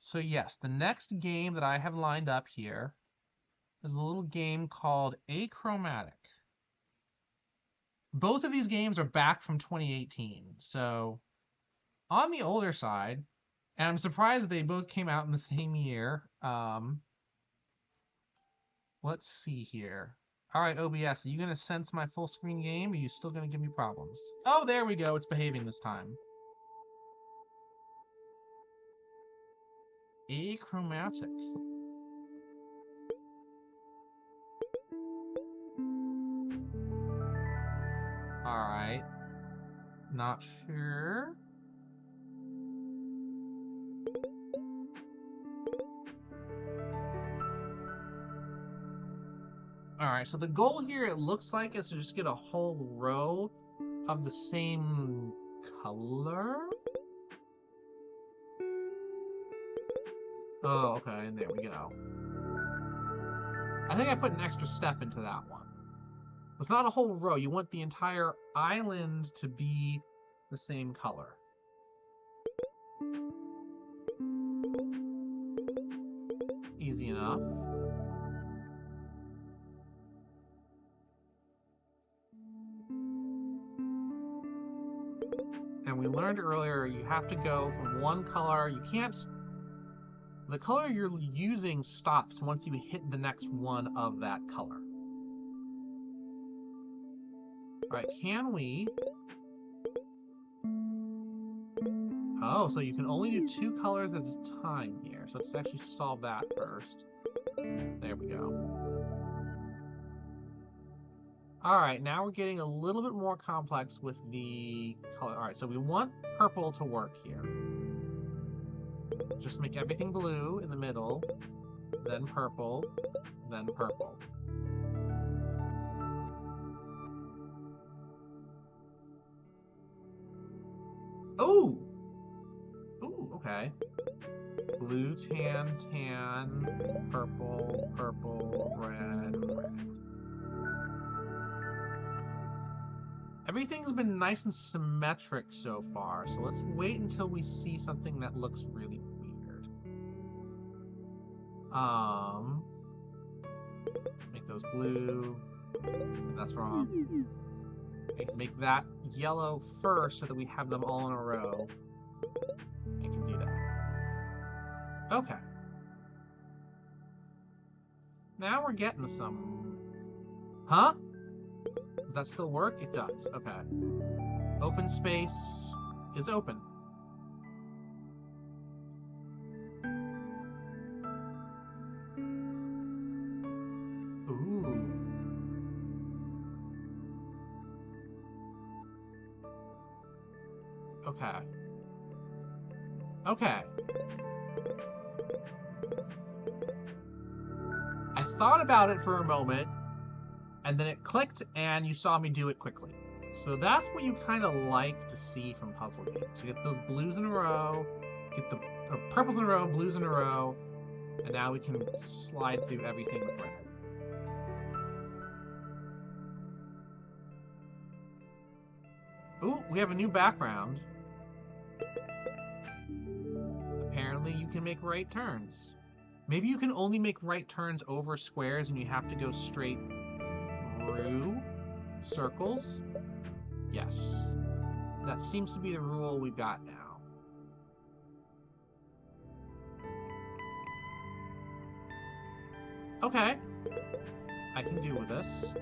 So yes, the next game that I have lined up here is a little game called Acrhomatic. Both of these games are back from 2018, so on the older side, and I'm surprised they both came out in the same year. Let's see here. All right, OBS, are you going to sense my full screen game, or are you still going to give me problems? Oh, there we go. It's behaving this time. Acrhomatic. All right. Not sure. Alright, so the goal here, it looks like, is to just get a whole row of the same color? Oh, okay, and there we go. I think I put an extra step into that one. It's not a whole row. You want the entire island to be the same color. Easy enough. And we learned earlier, you have to go from one color. You can't... The color you're using stops once you hit the next one of that color. Alright, can we... Oh, so you can only do 2 colors at a time here. So let's actually solve that first. There we go. Alright, now we're getting a little bit more complex with the color. Alright, so we want purple to work here. Just make everything blue in the middle, then purple, then purple. Ooh! Ooh, okay. Blue, tan, tan, purple, purple, red, red. Everything's been nice and symmetric so far, so let's wait until we see something that looks really weird. Make those blue. That's wrong. I can make that yellow first so that we have them all in a row. I can do that. Okay. Now we're getting some... Huh? Does that still work? It does. Okay. Open space is open. Ooh. Okay. Okay. I thought about it for a moment, and then it clicked, and you saw me do it quickly. So that's what you kind of like to see from puzzle games. You get those blues in a row, get the purples in a row, blues in a row, and now we can slide through everything with red. Ooh, we have a new background. Apparently you can make right turns. Maybe you can only make right turns over squares and you have to go straight through circles. Yes. That seems to be the rule we've got now. Okay. I can deal with this.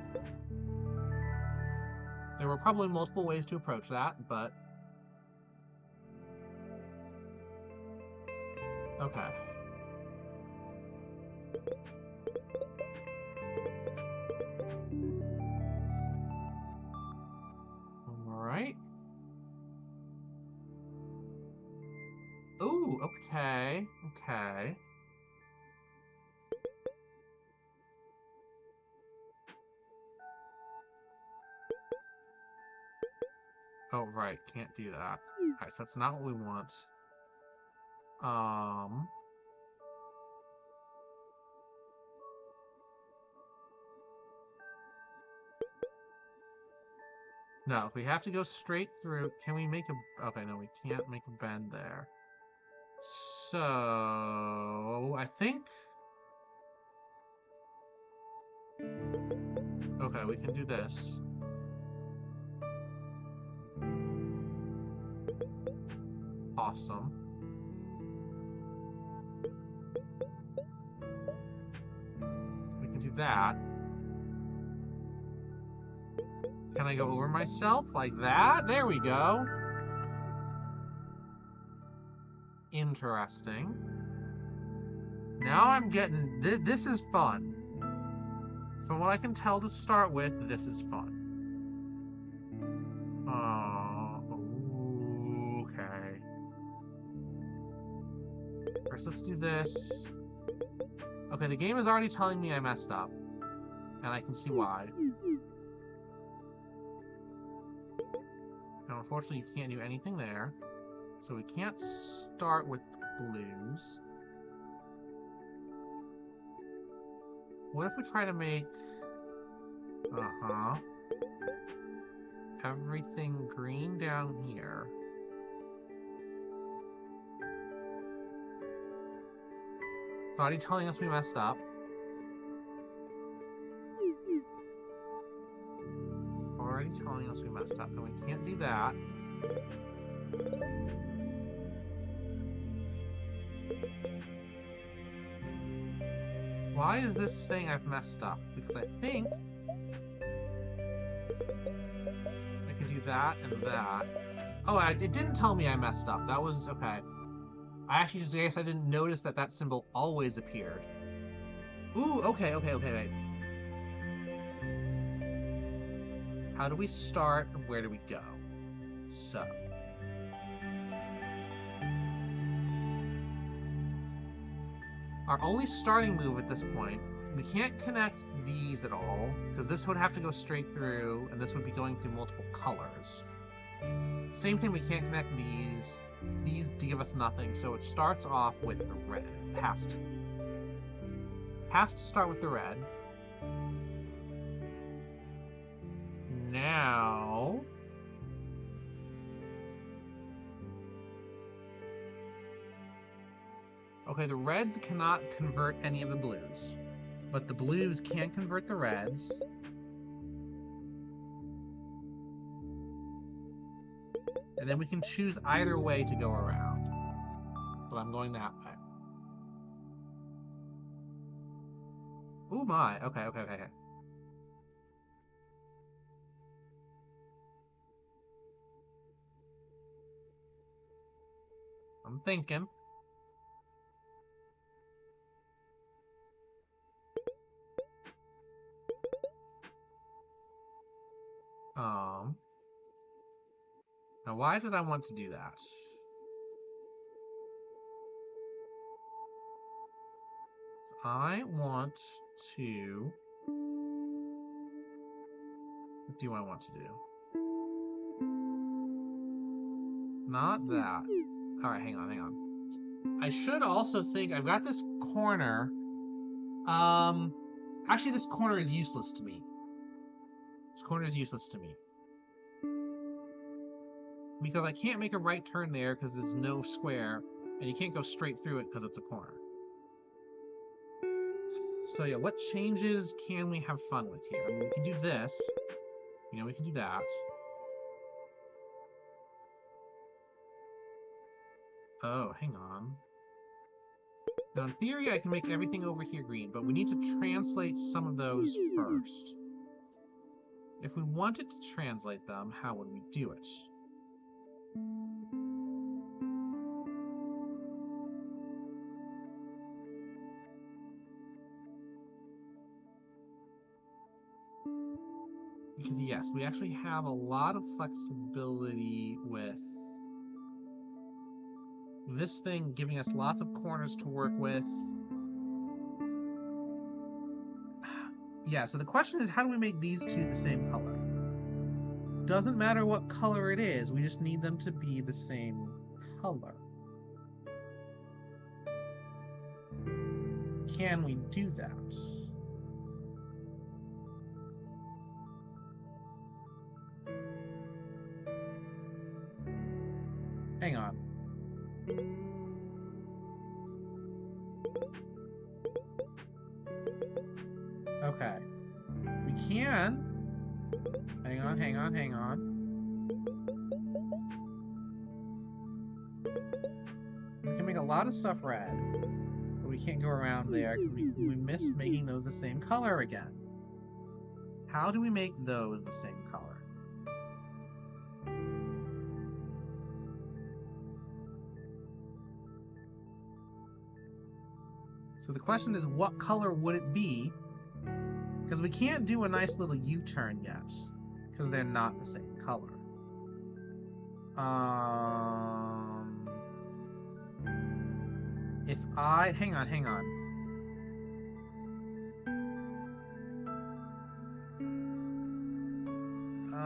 There were probably multiple ways to approach that, but... Okay. Alright. Ooh, okay. Okay. Oh, right. Can't do that. Alright, so that's not what we want. No, if we have to go straight through, can we make a... Okay, no, we can't make a bend there. So, I think... Okay, we can do this. Awesome. We can do that. Can I go over myself like that? There we go. Interesting. Now I'm getting... This is fun. From what I can tell to start with, this is fun. Okay. First, let's do this. Okay, the game is already telling me I messed up. And I can see why. Now, unfortunately, you can't do anything there. So we can't start with blues. What if we try to make... everything green down here? It's already telling us we messed up. It's already telling us we messed up, and we can't do that. Why is this saying I've messed up? Because I think I can do that and that. Oh, it didn't tell me I messed up. That was okay. I actually just guess I didn't notice that that symbol always appeared. Ooh, okay. How do we start and where do we go? So. Our only starting move at this point, we can't connect these at all, because this would have to go straight through, and this would be going through multiple colors. Same thing, we can't connect these. These give us nothing, so it starts off with the red. It has to. It has to start with the red. Now... Okay, the reds cannot convert any of the blues, but the blues can convert the reds. And then we can choose either way to go around. But I'm going that way. Oh my, okay. I'm thinking. Now why did I want to do that? So I want to... What do I want to do? Not that. Alright, hang on. I should also think... I've got this corner. Actually, this corner is useless to me. This corner is useless to me. Because I can't make a right turn there because there's no square, and you can't go straight through it because it's a corner. So yeah, what changes can we have fun with here? I mean, we can do this. You know, we can do that. Oh, hang on. Now, in theory, I can make everything over here green, but we need to translate some of those first. If we wanted to translate them, how would we do it? Because yes, we actually have a lot of flexibility with this thing giving us lots of corners to work with. Yeah, so the question is, how do we make these two the same color? Doesn't matter what color it is, we just need them to be the same color. Can we do that? Hang on. Okay. We can... Hang on, hang on, hang on. We can make a lot of stuff red. But we can't go around there because we missed making those the same color again. How do we make those the same color? So the question is, what color would it be? Because we can't do a nice little U-turn yet, because they're not the same color. If I... Hang on, hang on.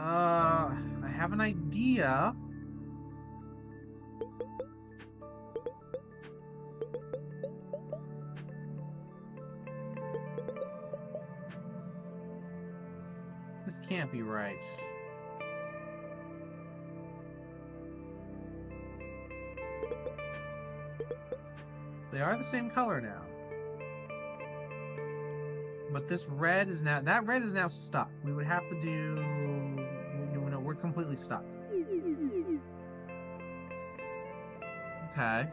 I have an idea. This can't be right. They are the same color now. But this red is now... That red is now stuck. We would have to do... No, we're completely stuck. Okay.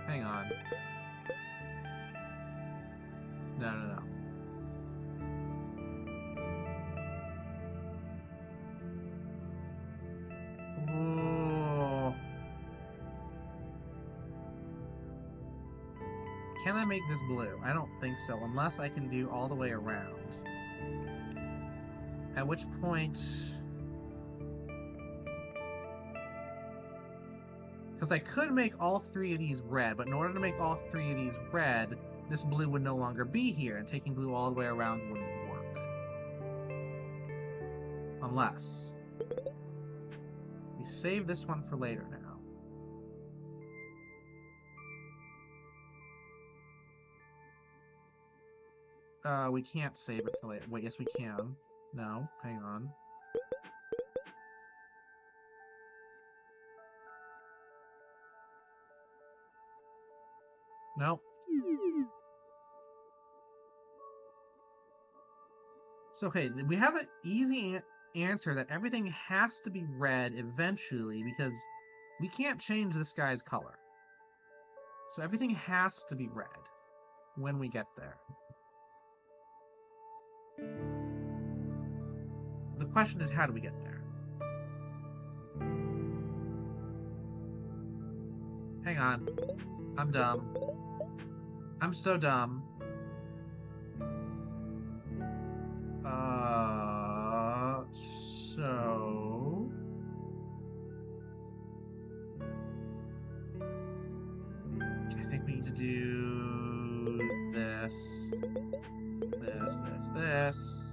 Hang on. No, no, no. Whoa. Can I make this blue? I don't think so, unless I can do all the way around. At which point... Because I could make all three of these red, but in order to make all three of these red, this blue would no longer be here, and taking blue all the way around wouldn't work. Unless... we save this one for later now. We can't save it for later. Wait, yes we can. No, hang on. Nope. So, okay, we have an easy answer that everything has to be red eventually because we can't change this guy's color. So everything has to be red when we get there. The question is, how do we get there? Hang on. I'm dumb. I'm so dumb. So... I think we need to do this. This.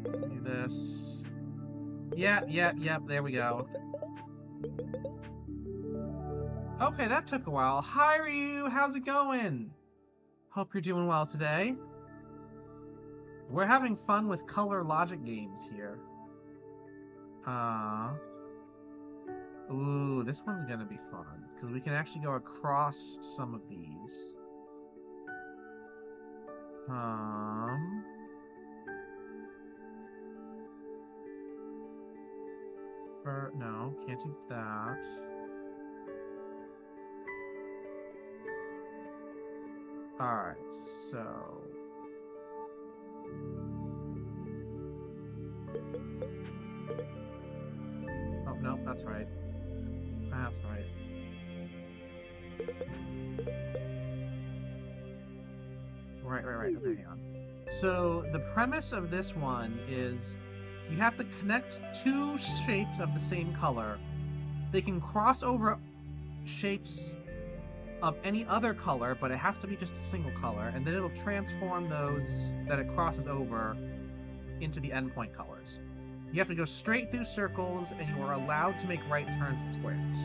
Do this. Yep, there we go. Okay, that took a while. Hi, Ryu! How's it going? Hope you're doing well today. We're having fun with color logic games here. Ooh, this one's gonna be fun, because we can actually go across some of these. No, can't do that. Alright, so... Oh, no, that's right. That's right. Right. Okay, hang on. So, the premise of this one is you have to connect two shapes of the same color. They can cross over shapes of any other color, but it has to be just a single color, and then it'll transform those that it crosses over into the endpoint colors. You have to go straight through circles, and you are allowed to make right turns at squares.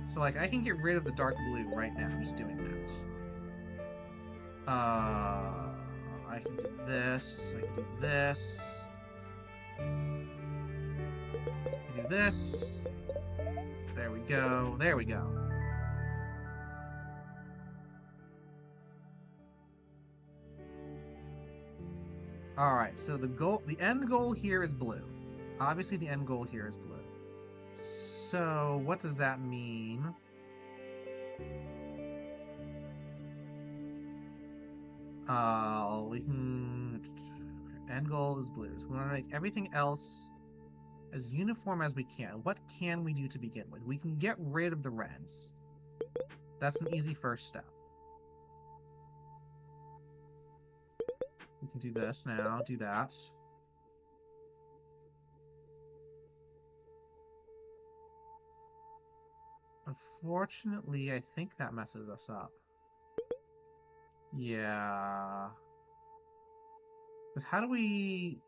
So, like, I can get rid of the dark blue right now, just doing that. I can do this, I can do this. Do this. There we go. There we go. Alright, so the end goal here is blue. Obviously the end goal here is blue. So what does that mean? We can... End goal is blue. So we want to make everything else as uniform as we can. What can we do to begin with? We can get rid of the reds. That's an easy first step. We can do this now, do that. Unfortunately, I think that messes us up. Yeah. Because how do we...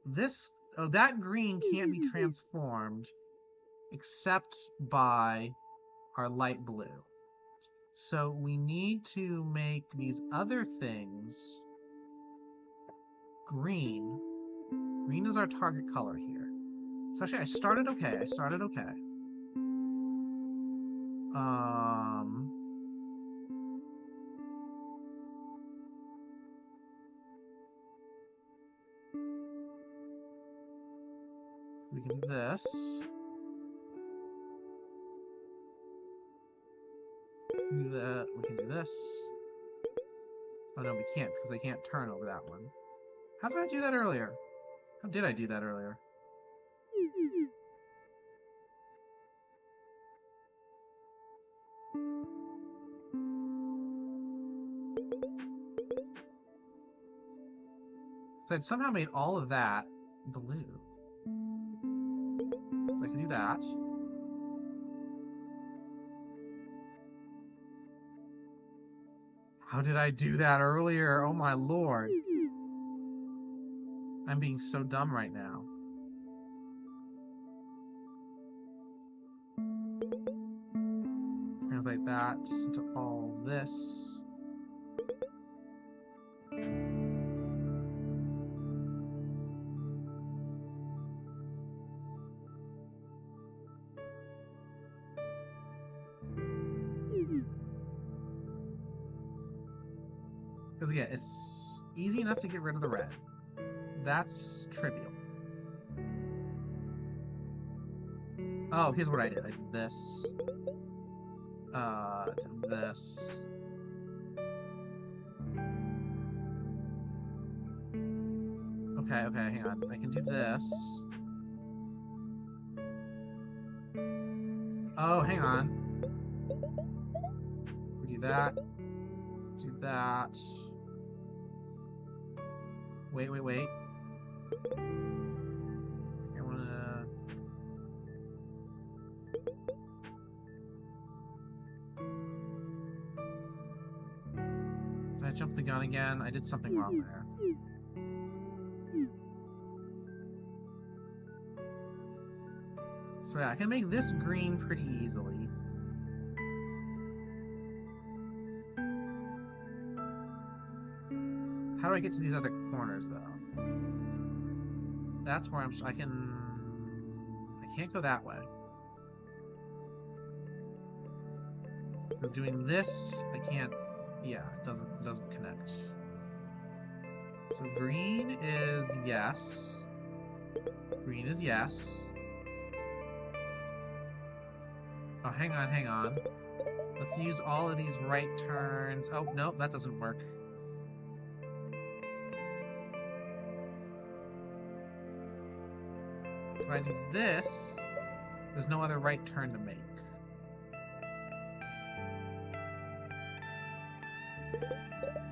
This... Oh, that green can't be transformed except by our light blue. So we need to make these other things green. Green is our target color here. So actually, I started okay. We can do this. Do that. We can do this. Oh no, we can't because I can't turn over that one. How did I do that earlier? How did I do that earlier? So I'd somehow made all of that blue. So I can do that. How did I do that earlier? Oh my lord. I'm being so dumb right now. Translate that just into all this. Because again, it's easy enough to get rid of the red. That's trivial. Oh, here's what I did. I did this. Did this. Okay, hang on. I can do this. Oh, hang on. We do that. Do that. Wait. I wanna... Did I jump the gun again? I did something wrong there. So yeah, I can make this green pretty easily. How do I get to these other corners, though? That's where I can't go that way. Because doing this, I can't... Yeah, it doesn't connect. So green is yes. Green is yes. Oh, hang on. Let's use all of these right turns. Oh, nope, that doesn't work. So if I do this, there's no other right turn to make.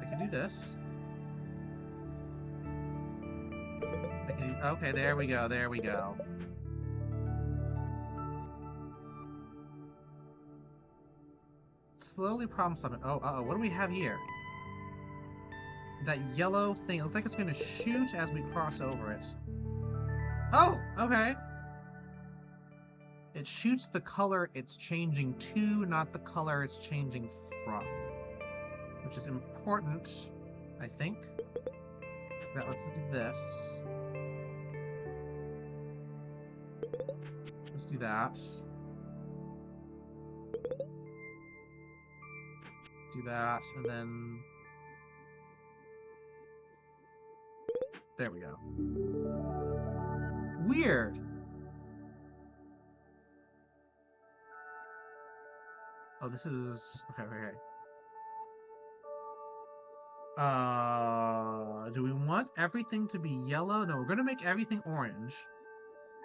I can do this. Okay, there we go. Slowly problem solving. Oh, what do we have here? That yellow thing. It looks like it's going to shoot as we cross over it. Oh, okay. It shoots the color it's changing to, not the color it's changing from. Which is important, I think. Now let's do this. do that. Do that, and then... There we go. Weird! Oh, this is... Okay. Do we want everything to be yellow? No, we're going to make everything orange.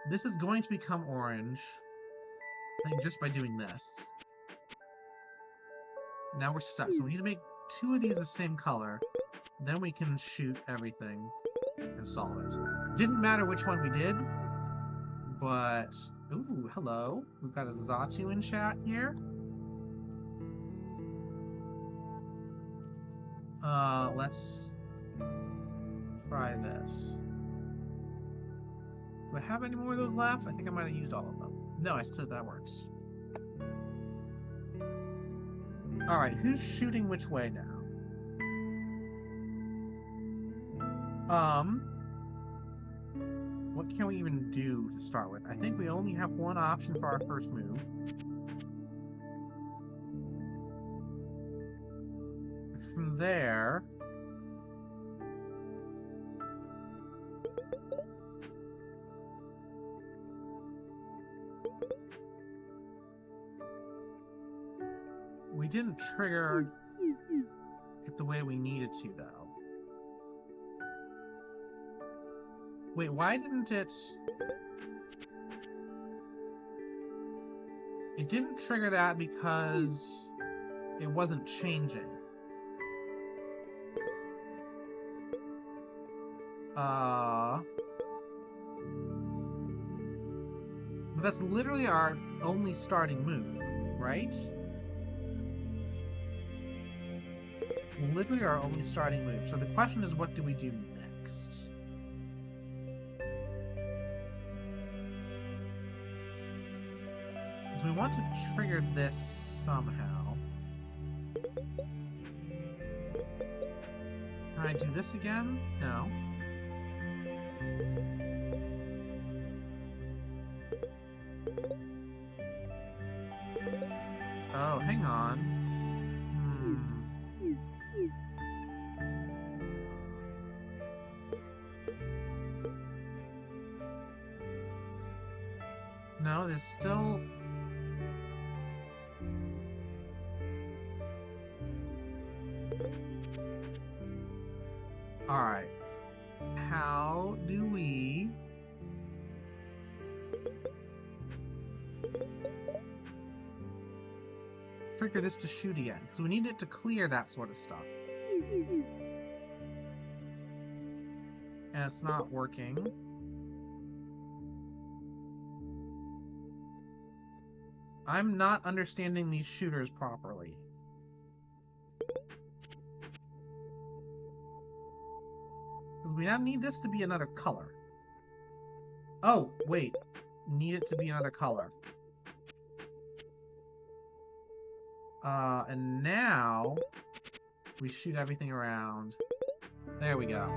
This is going to become orange, I think, just by doing this. Now we're stuck, so we need to make 2 of these the same color. Then we can shoot everything and solve it. Didn't matter which one we did, but... Ooh, hello. We've got a Zatu in chat here. Let's try this. Do I have any more of those left? I think I might have used all of them. No, I still, that works. Alright, who's shooting which way now? What can we even do to start with? I think we only have one option for our first move. From there... We didn't trigger it the way we needed to, though. Wait, why didn't it... It didn't trigger that because it wasn't changing. But that's literally our only starting move, right? It's literally our only starting move. So the question is, what do we do next? Because we want to trigger this somehow. Can I do this again? No. Oh, hang on. No, there's still... Alright. How do we... trigger this to shoot again? Because we need it to clear that sort of stuff. And it's not working. I'm not understanding these shooters properly. Because we now need this to be another color. Oh, wait. Need it to be another color. And now we shoot everything around. There we go.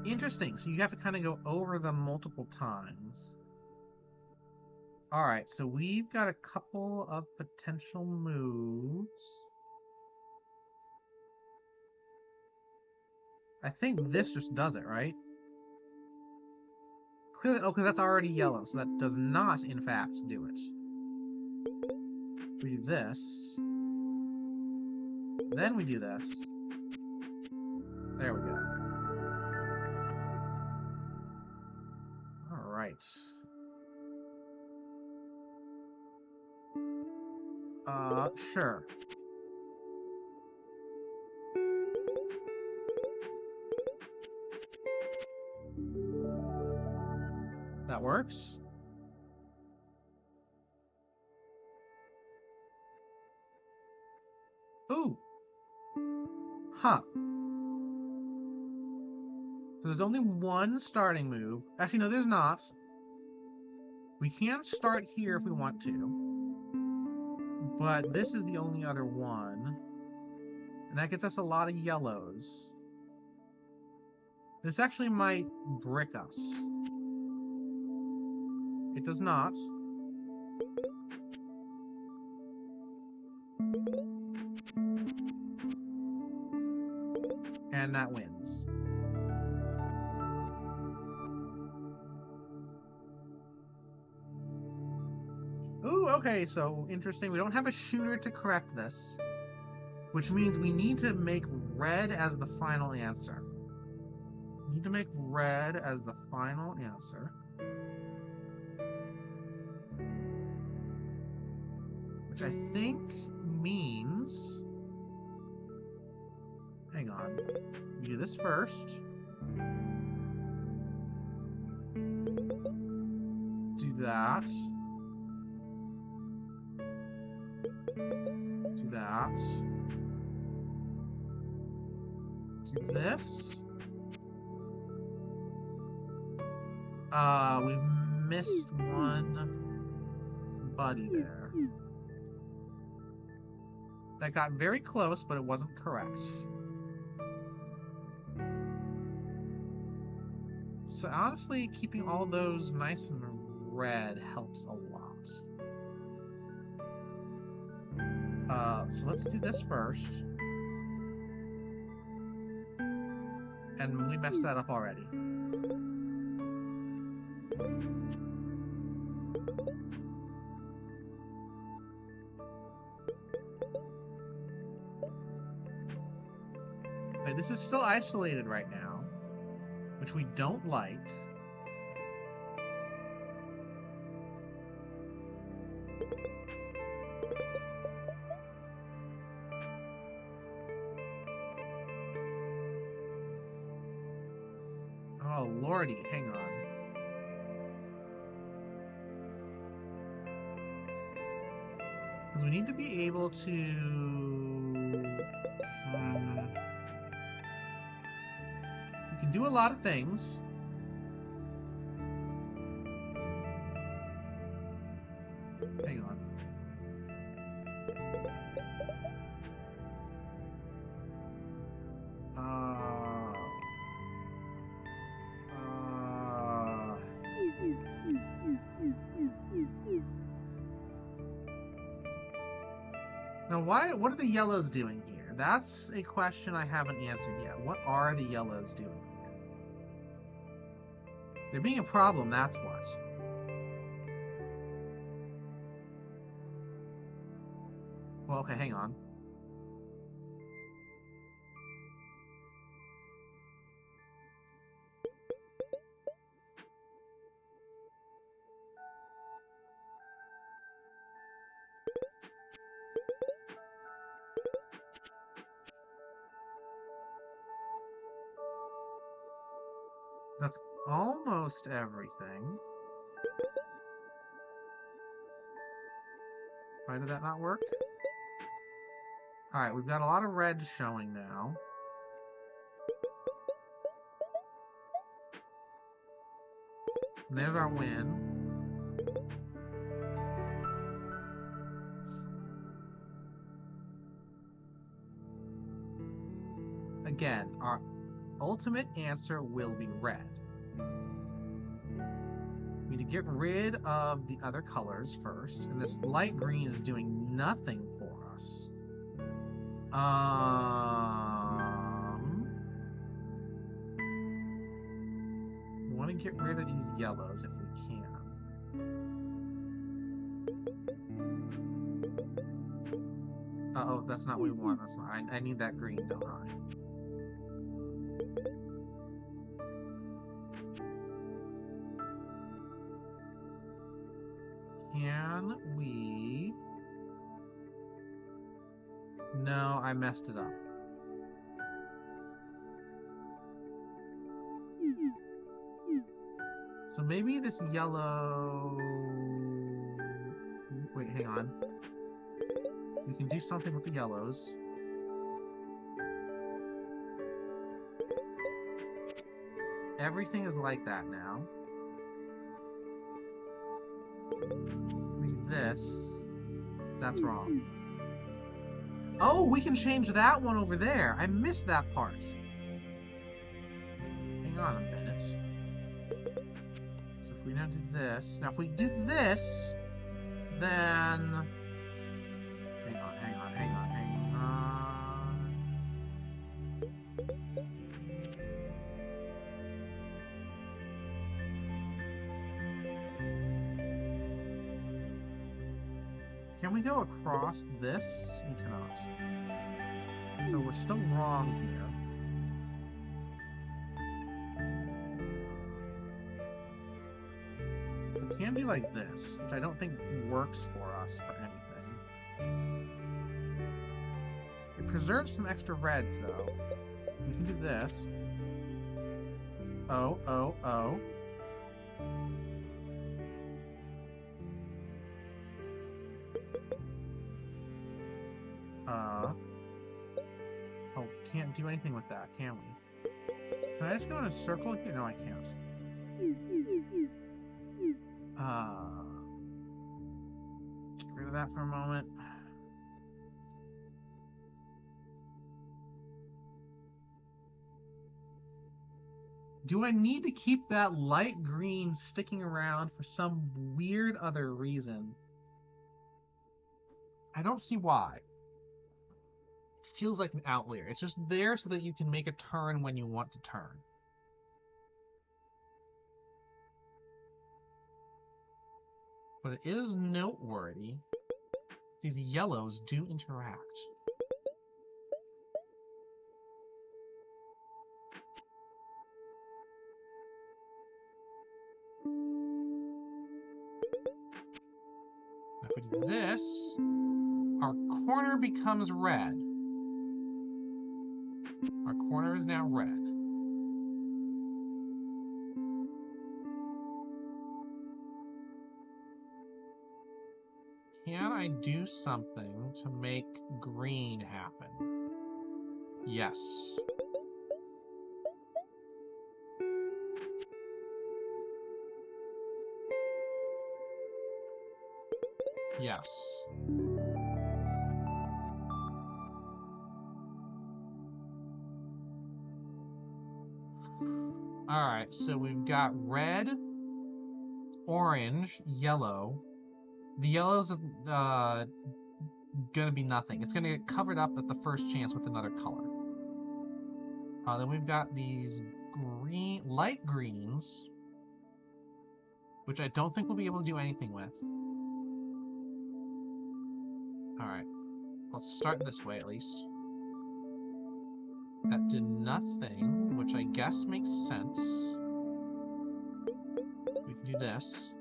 Interesting. So you have to kind of go over them multiple times. Alright, so we've got a couple of potential moves. I think this just does it, right? Clearly, oh, because that's already yellow, so that does not, in fact, do it. We do this. Then we do this. There we go. Alright. Sure. That works. Ooh! Huh. So there's only one starting move. Actually, no, there's not. We can start here if we want to. But this is the only other one. And that gets us a lot of yellows. This actually might brick us. It does not. And that wins. Ooh, okay, so interesting. We don't have a shooter to correct this, which means we need to make red as the final answer. We need to make red as the final answer. Which I think means... Hang on. We do this first. Do that. Do that. Do this. We've missed one buddy there. That got very close, but it wasn't correct. So honestly, keeping all those nice and red helps a lot. So let's do this first. And we messed that up already. Okay, this is still isolated right now, which we don't like. Oh, lordy, hang on. Because we need to be able to... we can do a lot of things. Hang on. Now, what are the yellows doing here? That's a question I haven't answered yet. What are the yellows doing here? They're being a problem, that's what. Well, okay, hang on. That's almost everything. Why did that not work? Alright, we've got a lot of red showing now. And there's our win. Again, our ultimate answer will be red. We need to get rid of the other colors first, and this light green is doing nothing for us. We want to get rid of these yellows if we can. Uh-oh, that's not what we want. That's not, I need that green, don't I? Can we... No, I messed it up. So maybe this yellow... Wait, hang on. We can do something with the yellows. Everything is like that now. Leave this. That's wrong. Oh, we can change that one over there. I missed that part. Hang on a minute. So if we We now do this. Now if we do this, then... Hang on. Can we go across this? We cannot. So we're still wrong here. We can do like this, which I don't think works for us for anything. It preserves some extra reds, though. We can do this. Oh. Oh, can't do anything with that, can we? Can I just go in a circle here? No, I can't. Get rid of that for a moment. Do I need to keep that light green sticking around for some weird other reason? I don't see why. It feels like an outlier. It's just there so that you can make a turn when you want to turn. But it is noteworthy. These yellows do interact. If we do this, our corner becomes red. Our corner is now red. Can I do something to make green happen? Yes. Yes. Alright, so we've got red, orange, yellow. The yellow's gonna be nothing. It's gonna get covered up at the first chance with another color. Then we've got these green, light greens, which I don't think we'll be able to do anything with. Alright, let's start this way at least. That did nothing, which I guess makes sense. We can do this.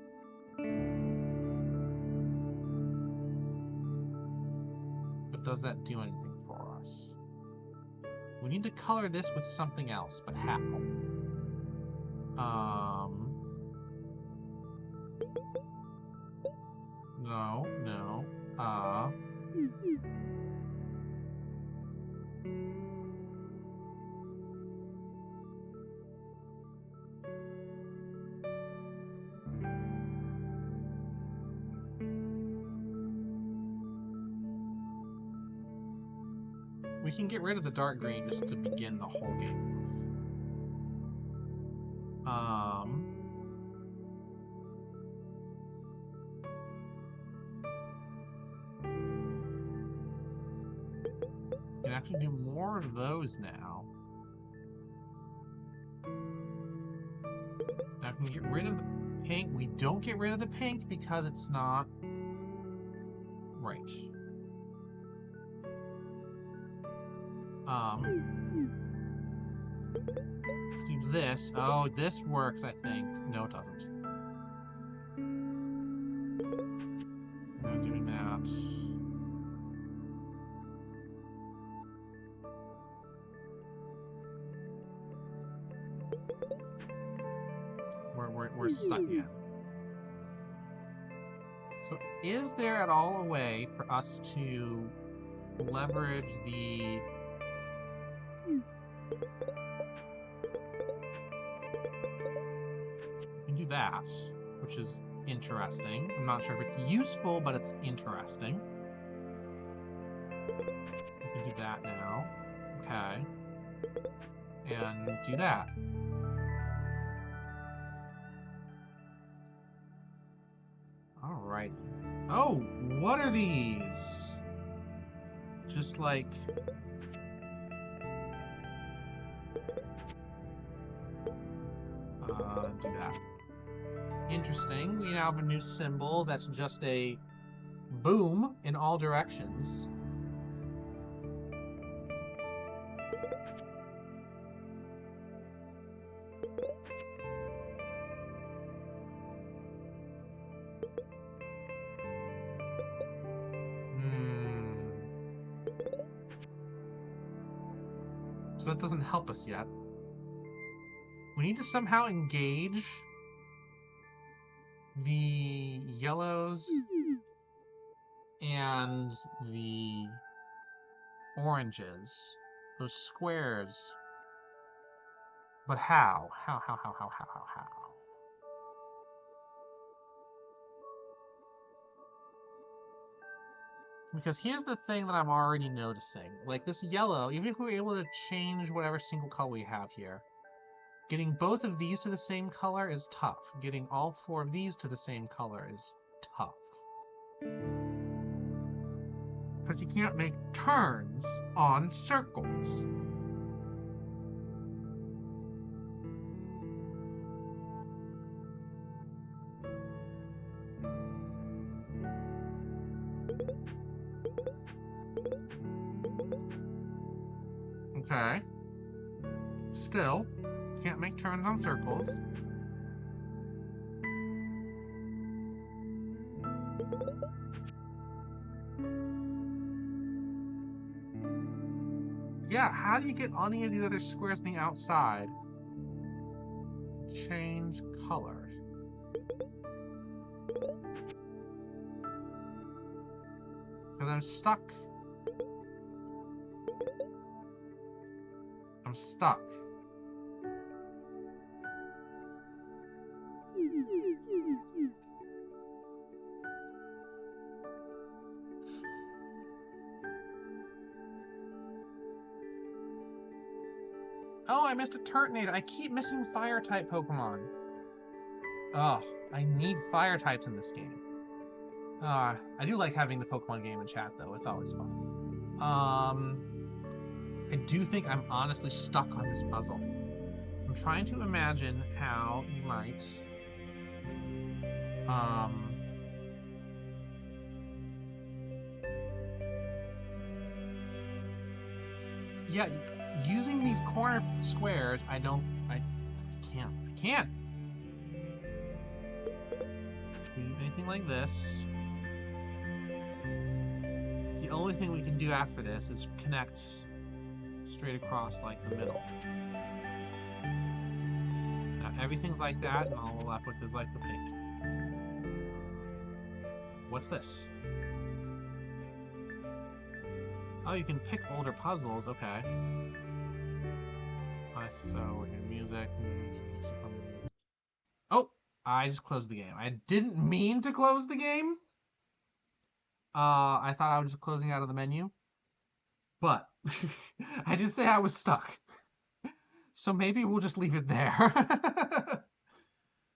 But does that do anything for us? We need to color this with something else, but how? No. We can get rid of the dark green just to begin the whole game. We can actually do more of those now. Now we can get rid of the pink. We don't get rid of the pink because it's not right. Let's do this. Oh, this works, I think. No, it doesn't. No doing that. We're stuck again. So, is there at all a way for us to leverage the... We can do that, which is interesting. I'm not sure if it's useful, but it's interesting. We can do that now. Okay. And do that. Alright. Oh, what are these? Just like... do that. Interesting. We now have a new symbol that's just a boom in all directions. So that doesn't help us yet. We need to somehow engage the yellows and the oranges. Those squares. But how? How? Because here's the thing that I'm already noticing. Like this yellow, even if we were able to change whatever single color we have here, getting both of these to the same color is tough. Getting all four of these to the same color is tough. Because you can't make turns on circles. Okay. Still, can't make turns on circles. Yeah, how do you get any of these other squares on the outside? Change color. Because I'm stuck. I'm stuck. Oh, I missed a Turtonator. I keep missing fire-type Pokemon. Oh, I need fire types in this game. I do like having the Pokemon game in chat, though. It's always fun. I do think I'm honestly stuck on this puzzle. I'm trying to imagine how you might... Yeah, using these corner squares, I can't. Do anything like this. The only thing we can do after this is connect straight across like the middle. Now everything's like that, and all we're left with is like the pink. What's this? Oh, you can pick older puzzles, okay. Nice, so we're in music. Oh! I just closed the game. I didn't mean to close the game. I thought I was just closing out of the menu. But, I did say I was stuck. So maybe we'll just leave it there.